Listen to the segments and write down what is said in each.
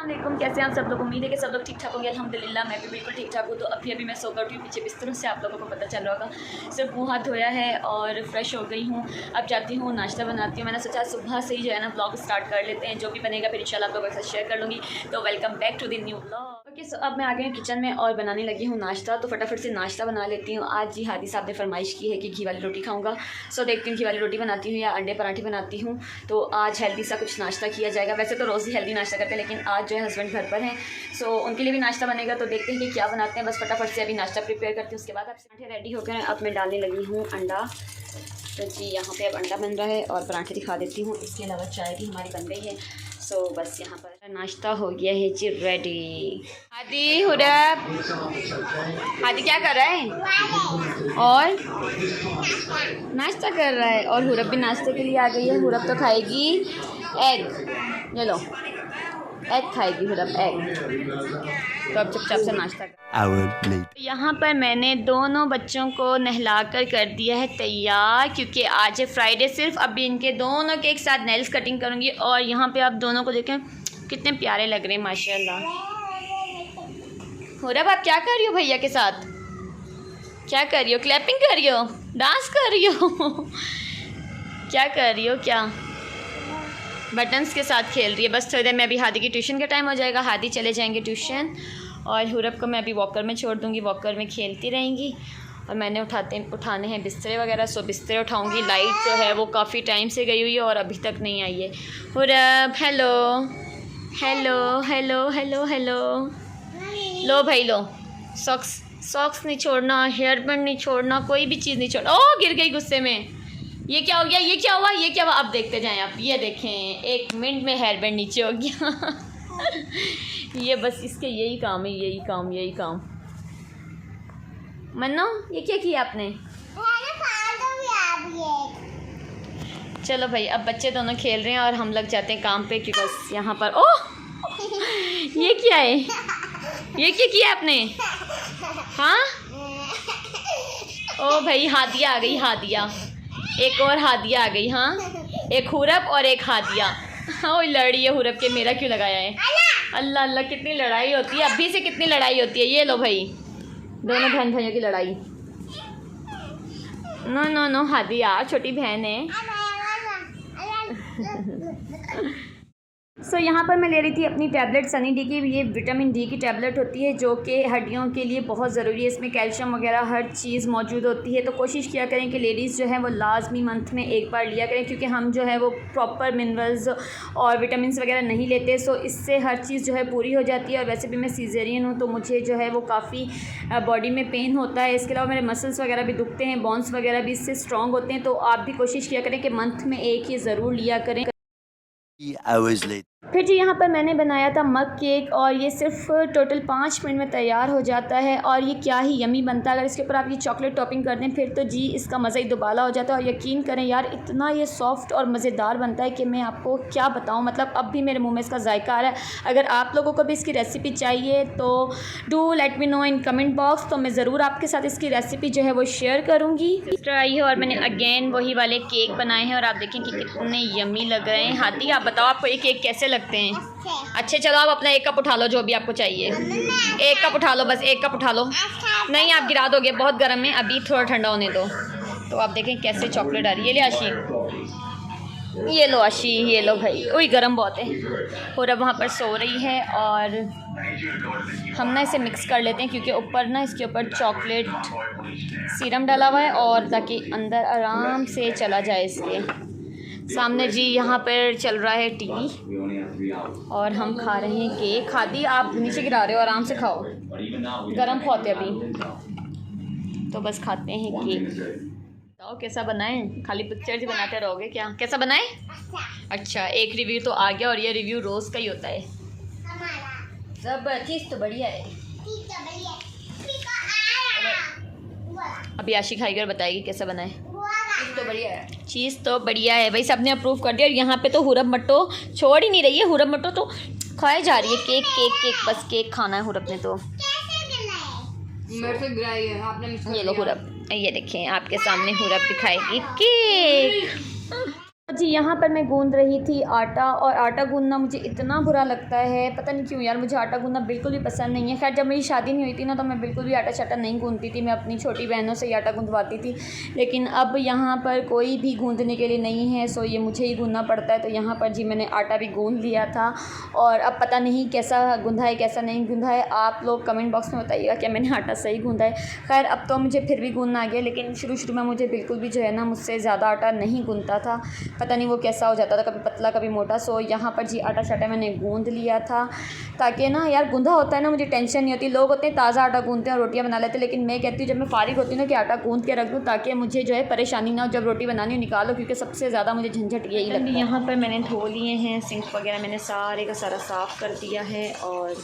अस्सलामुअलैकुम, कैसे हैं आप सब लोग। उम्मीद है कि सब लोग ठीक ठाक होंगे। अल्हम्दुलिल्लाह मैं भी बिल्कुल ठीक ठाक हूँ। तो अभी मैं सोकर उठी, पीछे बिस्तरों से आप लोगों को पता चल रहा होगा। सिर्फ मुँह हाथ धोया है और फ्रेश हो गई हूँ। अब जाती हूँ नाश्ता बनाती हूँ। मैंने सोचा सुबह से ही जो है ना ब्लॉग स्टार्ट कर लेते हैं। जो भी बनेगा फिर इंशाल्लाह आप लोगों के साथ शेयर कर लूँगी। तो welcome back to the new blog. Okay, so अब मैं आ गई हूँ किचन में और बनाने लगी हूँ नाश्ता। तो फटाफट से नाश्ता बना लेती हूँ। आज जी हादी साहब ने फरमाइश की है कि घी वाली रोटी खाऊँगा। सो देखती हूँ घी वाली रोटी बनाती हूँ या अंडे पराठे बनाती हूँ। तो आज हेल्दी सा कुछ नाश्ता किया जाएगा। वैसे तो रोज़ ही हेल्दी नाश्ता करते हैं, लेकिन आज जो है हस्बैंड घर पर हैं, सो उनके लिए भी नाश्ता बनेगा। तो देखते हैं कि क्या बनाते हैं। बस फटाफट से अभी नाश्ता प्रिपेयर करती हूँ। उसके बाद अब पराठे रेडी हो गए। अब मैं डालने लगी हूँ अंडा। तो जी यहाँ पे अब अंडा बन रहा है और पराठे दिखा देती हूँ। इसके अलावा चाय भी हमारी बन गई है। सो बस यहाँ पर नाश्ता हो गया है जी रेडी। हादी हुरब, हादी क्या कर रहा है? और नाश्ता कर रहा है। और हुरब भी नाश्ते के लिए आ गई है। हुरब तो खाएगी एग, ये लो एग खाएगी हुरब, एग। तो अब चुपचाप से नाश्ता कर। यहाँ पर मैंने दोनों बच्चों को नहलाकर कर दिया है तैयार, क्योंकि आज है फ्राइडे। सिर्फ अभी इनके दोनों के एक साथ नेल्स कटिंग करूँगी। और यहाँ पे आप दोनों को देखें कितने प्यारे लग रहे हैं माशाल्लाह। हुरब आप क्या कर रही हो भैया के साथ? क्या कर रही हो? क्लैपिंग कर रही हो? डांस कर रही हो? क्या कर रही हो? क्या बटन्स के साथ खेल रही है। बस थोड़ी देर में अभी हादी की ट्यूशन का टाइम हो जाएगा। हादी चले जाएंगे ट्यूशन और हुरब को मैं अभी वॉकर में छोड़ दूँगी। वॉकर में खेलती रहेंगी। और मैंने उठाने हैं बिस्तरे वगैरह। सो बिस्तरे उठाऊँगी। लाइट जो है वो काफ़ी टाइम से गई हुई है और अभी तक नहीं आई है। हुरब hello hello hello hello hello, लो भाई लो। सॉक्स नहीं छोड़ना, हेयर बैंड नहीं छोड़ना, कोई भी चीज़ नहीं छोड़ना। ओह गिर गई गुस्से में। ये क्या हो गया? ये क्या हुआ? ये क्या हुआ? अब देखते जाएं आप। ये देखें 1 मिनट में हेयर बैंड नीचे हो गया। ये बस इसके यही काम है, यही काम। मन्नो ये क्या किया आपने? चलो भाई, अब बच्चे दोनों खेल रहे हैं और हम लग जाते हैं काम पे। क्योंकि बस यहाँ पर ओह ये क्या है? ये क्या किया आपने? हाँ ओ भाई, हादिया आ गई। हादिया, एक और हादिया आ गई। हाँ, एक हुरब और एक हादिया। हाँ लड़ी है हुरब के। मेरा क्यों लगाया है? अल्लाह अल्लाह, कितनी लड़ाई होती है। अभी से कितनी लड़ाई होती है। ये लो भाई, दोनों बहन भाइयों की लड़ाई। नो नो नो हादिया छोटी बहन है। सो यहाँ पर मैं ले रही थी अपनी टैबलेट सनी डी की। ये विटामिन डी की टैबलेट होती है जो कि हड्डियों के लिए बहुत ज़रूरी है। इसमें कैल्शियम वगैरह हर चीज़ मौजूद होती है। तो कोशिश किया करें कि लेडीज़ जो है वो लाजमी मंथ में एक बार लिया करें, क्योंकि हम जो है वो प्रॉपर मिनरल्स और विटामिन वगैरह नहीं लेते। सो इससे हर चीज़ जो है पूरी हो जाती है। और वैसे भी मैं सीज़ेरियन हूँ तो मुझे जो है वो काफ़ी बॉडी में पेन होता है। इसके अलावा मेरे मसल्स वगैरह भी दुखते हैं, बोन्स वगैरह भी इससे स्ट्रॉन्ग होते हैं। तो आप भी कोशिश किया करें कि मंथ में एक ही ज़रूर लिया करें। फिर जी यहाँ पर मैंने बनाया था मग केक और ये सिर्फ टोटल 5 मिनट में तैयार हो जाता है। और ये क्या ही यमी बनता है। अगर इसके ऊपर आप ये चॉकलेट टॉपिंग कर दें फिर तो जी इसका मज़ा ही दुबाला हो जाता है। और यकीन करें यार, इतना ये सॉफ्ट और मज़ेदार बनता है कि मैं आपको क्या बताऊँ। मतलब अब भी मेरे मुँह में इसका जायका आ रहा है। अगर आप लोगों को भी इसकी रेसिपी चाहिए तो do let me know in comment box. तो मैं ज़रूर आपके साथ इसकी रेसिपी जो है वो शेयर करूँगी। आई है और मैंने अगेन वही वाले केक बनाए हैं और आप देखें कि कितने यमी लग रहे हैं। हादी आप बताओ आपको ये केक कैसे लगते हैं? अच्छे, चलो आप अपना 1 कप उठा लो, जो भी आपको चाहिए। 1 कप उठा लो, बस 1 कप उठा लो। नहीं आप गिरा दोगे, बहुत गर्म है, अभी थोड़ा ठंडा होने दो। तो आप देखें कैसे चॉकलेट आ रही है। ये ले आशी, ये लो आशी, ये लो भाई। वही गर्म बहुत है। और अब वहाँ पर सो रही है और हम ना इसे मिक्स कर लेते हैं, क्योंकि ऊपर ना इसके ऊपर चॉकलेट सीरम डाला हुआ है और ताकि अंदर आराम से चला जाए। इसके सामने जी यहाँ पर चल रहा है टीवी और हम खा रहे हैं केक। खादी आप नीचे गिरा रहे हो, आराम से खाओ, गरम बहुत है अभी। तो बस खाते हैं केक। बताओ कैसा बनाएं? खाली पिक्चर ही बनाते रहोगे क्या? कैसा बनाएं? अच्छा, एक रिव्यू तो आ गया और ये रिव्यू रोज़ का ही होता है। सब चीज़ तो बढ़िया है। अभी आशी खाएगी और बताएगी कैसा बनाए। चीज़ तो बढ़िया है भाई, सबने अप्रूव कर दिया। और यहाँ पे तो हुरब मट्टो छोड़ ही नहीं रही है। हुरब मट्टो तो खाए जा रही है। केक केक केक, बस केक खाना है हुरब ने। तो ये लो हुरब, ये देखें आपके सामने हुरब दिखाएगी केक। जी, यहाँ पर मैं गूँध रही थी आटा, और आटा गूँधना मुझे इतना बुरा लगता है, पता नहीं क्यों यार, मुझे आटा गूँधना बिल्कुल भी पसंद नहीं है। ख़ैर जब मेरी शादी नहीं हुई थी ना, तो मैं बिल्कुल भी आटा-शाटा नहीं गूँधती थी, मैं अपनी छोटी बहनों से ही आटा गूँधवाती थी। लेकिन अब यहाँ पर कोई भी गूँधने के लिए नहीं है, सो ये मुझे ही गूँधना पड़ता है। तो यहाँ पर जी मैंने आटा भी गूँध लिया था, और अब पता नहीं कैसा गूँधा है, कैसा नहीं गूँधा है। आप लोग कमेंट बॉक्स में बताइएगा क्या मैंने आटा सही गूँधा है। ख़ैर अब तो मुझे फिर भी गूँधना आ गया, लेकिन शुरू-शुरू में मुझे बिल्कुल भी जो है ना, मुझसे ज़्यादा आटा नहीं गूँधता था। पता नहीं वो कैसा हो जाता था, कभी पतला कभी मोटा। सो यहाँ पर जी आटा-शाटा मैंने गूँध लिया था, ताकि ना यार गूँधा होता है ना, मुझे टेंशन नहीं होती। लोग होते हैं ताज़ा आटा गूँधते हैं और रोटियाँ बना लेते हैं, लेकिन मैं कहती हूँ जब मैं फ़ारिग होती हूँ ना, कि आटा गूँध के रख दूँ, ताकि मुझे जो है परेशानी ना हो जब रोटी बनानी हो, निकालो, क्योंकि सबसे ज़्यादा मुझे झंझट यही लगता है। यहाँ पर मैंने धो लिए हैं, सिंक वगैरह मैंने सारे का सारा साफ़ कर दिया है, और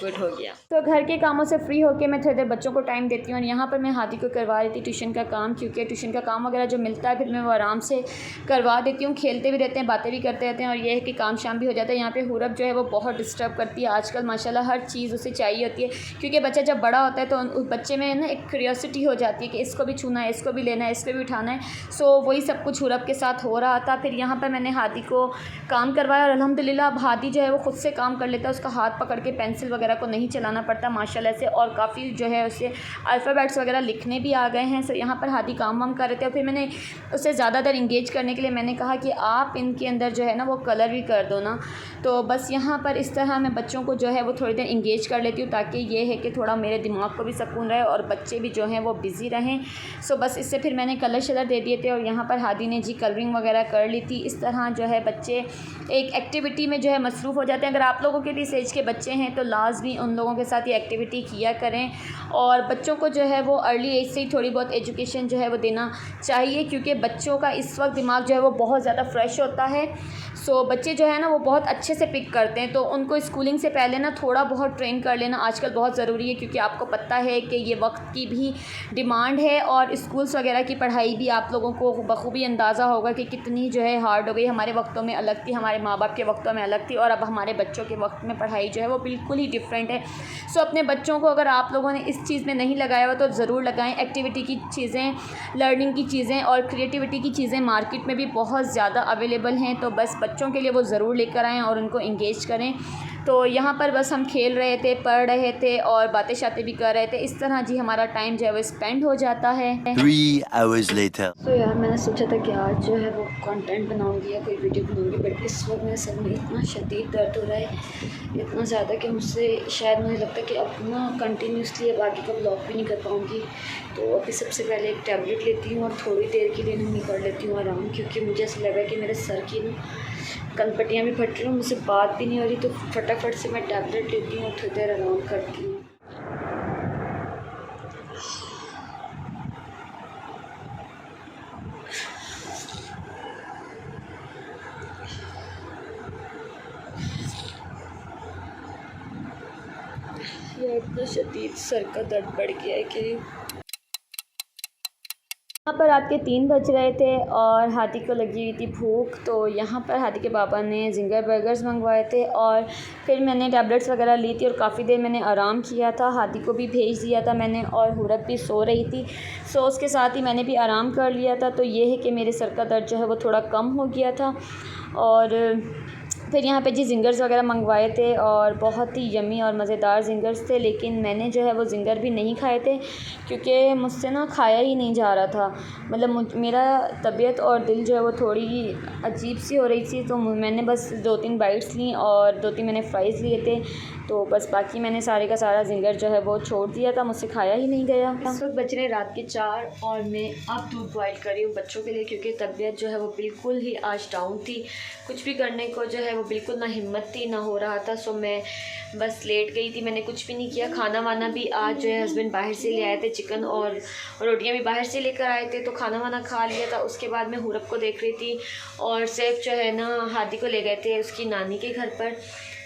गुड हो गया। तो घर के कामों से फ्री होके मैं थोड़ी देर बच्चों को टाइम देती हूँ, और यहाँ पर मैं हादी को करवा रही थी ट्यूशन का काम, क्योंकि ट्यूशन का काम वगैरह जो मिलता है फिर मैं वो आराम से करवा देती हूँ। खेलते भी रहते हैं, बातें भी करते रहते हैं, और ये है कि काम शाम भी हो जाता है। यहाँ पे हुरब जो है वो बहुत डिस्टर्ब करती है आजकल, माशाल्लाह हर चीज़ उसे चाहिए होती है, क्योंकि बच्चा जब बड़ा होता है तो उस बच्चे में ना एक क्यूरियोसिटी हो जाती है कि इसको भी छूना है, इसको भी लेना है, इसको भी उठाना है। सो वही सब कुछ हुरब के साथ हो रहा था। फिर यहाँ पर मैंने हादी को काम करवाया, और अल्हम्दुलिल्लाह अब हादी जो है वो खुद से काम कर लेता है, उसका हाथ पकड़ के पेंसिल वगैरह को नहीं चलाना पड़ता माशाल्लाह से, और काफ़ी जो है उसे अल्फ़ाबेट्स वगैरह लिखने भी आ गए हैं। सो यहाँ पर हादी काम वाम कर रहे थे, और फिर मैंने उसे ज़्यादा देर इंगेज करने के लिए मैंने कहा कि आप इनके अंदर जो है ना वो कलर भी कर दो ना। तो बस यहाँ पर इस तरह मैं बच्चों को जो है वो थोड़ी देर इंगेज कर लेती हूँ, ताकि ये है कि थोड़ा मेरे दिमाग को भी सुकून रहे और बच्चे भी जो हैं वो बिज़ी रहें। सो बस इससे फिर मैंने कलर शलर दे दिए थे, और यहाँ पर हादी ने जी कलरिंग वगैरह कर ली थी। इस तरह जो है बच्चे एक एक्टिविटी में जो है मसरूफ़ हो जाते हैं। अगर आप लोगों के भी इस एज के बच्चे हैं तो लाज़मी उन लोगों के साथ ये एक्टिविटी किया करें, और बच्चों को जो है वो अर्ली एज से ही थोड़ी बहुत एजुकेशन जो है वो देना चाहिए, क्योंकि बच्चों का इस वक्त दिमाग जो है वो बहुत ज़्यादा फ्रेश होता है। सो बच्चे जो है ना वो बहुत अच्छे से पिक करते हैं, तो उनको स्कूलिंग से पहले ना थोड़ा बहुत ट्रेन कर लेना आजकल बहुत ज़रूरी है, क्योंकि आपको पता है कि ये वक्त की भी डिमांड है, और स्कूल्स वगैरह की पढ़ाई भी आप लोगों को बखूबी अंदाज़ा होगा कि कितनी जो है हार्ड हो गई। हमारे वक्तों में अलग थी, हमारे माँ बाप के वक्तों में अलग थी, और अब हमारे बच्चों के वक्त में पढ़ाई जो है वो बिल्कुल ही डिफरेंट है। सो अपने बच्चों को अगर आप लोगों ने इस चीज़ में नहीं लगाया हुआ तो ज़रूर लगाएं। एक्टिविटी की चीज़ें, लर्निंग की चीज़ें और क्रिएटिविटी की चीज़ें मार्केट में भी बहुत ज़्यादा अवेलेबल हैं, तो बस बच्चों के लिए वो ज़रूर लेकर आएँ और उनको इंगेज करें। तो यहाँ पर बस हम खेल रहे थे, पढ़ रहे थे, और बातें शातें भी कर रहे थे। इस तरह जी हमारा टाइम जो है वो स्पेंड हो जाता है। 3 hours later. तो यार मैंने सोचा था कि आज जो है वो कंटेंट बनाऊंगी या कोई वीडियो बनाऊंगी, बट इस वक्त मेरे सर में इतना शदीद दर्द हो रहा है, इतना ज़्यादा कि मुझसे शायद मुझे लगता है कि अब ना कंटिन्यूसली अब आगे का ब्लॉग भी नहीं कर पाऊंगी। तो अभी सबसे पहले एक टैबलेट लेती हूँ, और थोड़ी देर के लिए नहीं कर लेती हूँ आराम, क्योंकि मुझे ऐसा लगा कि मेरे सर की ना कनपट्टियाँ भी फट रही हैं, मुझसे बात भी नहीं हो रही। तो फटाफट से मैं टैबलेट लेती हूँ और थोड़ी देर आराम करती हूँ। यह इतना शदीद सर का दर्द बढ़ गया है कि यहाँ पर रात के 3 बज रहे थे, और हादी को लगी हुई थी भूख। तो यहाँ पर हादी के पापा ने ज़िंगर बर्गर्स मंगवाए थे, और फिर मैंने टैबलेट्स वगैरह ली थी, और काफ़ी देर मैंने आराम किया था। हादी को भी भेज दिया था मैंने, और हुरब भी सो रही थी। सो उसके साथ ही मैंने भी आराम कर लिया था। तो ये है कि मेरे सर का दर्द जो है वो थोड़ा कम हो गया था। और फिर यहाँ पे जी ज़िंगर्स वगैरह मंगवाए थे, और बहुत ही यम्मी और मज़ेदार ज़िंगर्स थे, लेकिन मैंने जो है वो ज़िंगर भी नहीं खाए थे, क्योंकि मुझसे ना खाया ही नहीं जा रहा था। मतलब मेरा तबीयत और दिल जो है वो थोड़ी अजीब सी हो रही थी। तो मैंने बस 2-3 बाइट्स ली, और 2-3 मैंने फ़्राइज़ लिए थे। तो बस बाकी मैंने सारे का सारा ज़िंगर जो है वो छोड़ दिया था, मुझसे खाया ही नहीं गया। इस वक्त बज रहे रात के 4, और मैं अब दूध बॉयल कर रही हूँ बच्चों के लिए, क्योंकि तबीयत जो है वो बिल्कुल ही आज डाउन थी। कुछ भी करने को जो है वो बिल्कुल ना हिम्मत थी, ना हो रहा था। सो मैं बस लेट गई थी, मैंने कुछ भी नहीं किया। खाना वाना भी आज जो है हस्बैंड बाहर से ले आए थे, चिकन और रोटियां भी बाहर से लेकर आए थे, तो खाना वाना खा लिया था। उसके बाद मैं हुरब को देख रही थी, और सिर्फ जो है ना हादी को ले गए थे उसकी नानी के घर पर।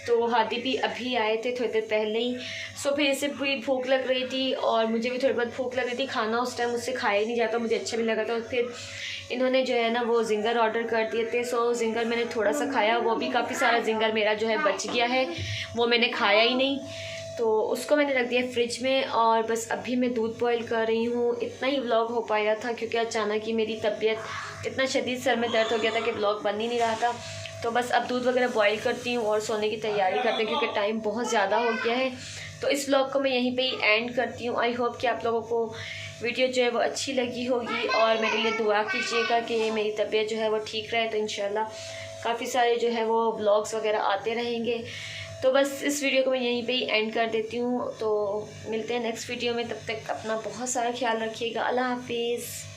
तो हादी भी अभी आए थे थोड़ी देर पहले ही। सो फिर इसे भी भूख लग रही थी, और मुझे भी थोड़ी बहुत भूख लग रही थी। खाना उस टाइम मुझसे खाया ही नहीं जाता, मुझे अच्छा भी लगा था। फिर इन्होंने जो है ना वो ज़िंगर ऑर्डर कर दिए थे। सो ज़िंगर मैंने थोड़ा सा खाया, वो भी काफ़ी सारा ज़िंगर मेरा जो है बच गया है, वो मैंने खाया ही नहीं। तो उसको मैंने रख दिया फ्रिज में और बस अभी मैं दूध बॉईल कर रही हूँ। इतना ही व्लॉग हो पाया था क्योंकि अचानक ही मेरी तबीयत इतना शदीद सर में दर्द हो गया था कि व्लॉग बन ही नहीं रहा था। तो बस अब दूध वगैरह बॉईल करती हूँ और सोने की तैयारी करती हूँ क्योंकि टाइम बहुत ज़्यादा हो गया है। तो इस व्लॉग को मैं यहीं पे ही एंड करती हूँ। आई होप कि आप लोगों को वीडियो जो है वो अच्छी लगी होगी और मेरे लिए दुआ कीजिएगा कि मेरी तबीयत जो है वो ठीक रहे। तो इंशाल्लाह काफ़ी सारे जो है वो व्लॉग्स वगैरह आते रहेंगे। तो बस इस वीडियो को मैं यहीं पे ही एंड कर देती हूँ। तो मिलते हैं नेक्स्ट वीडियो में, तब तक अपना बहुत सारा ख्याल रखिएगा। अल्लाह हाफिज़।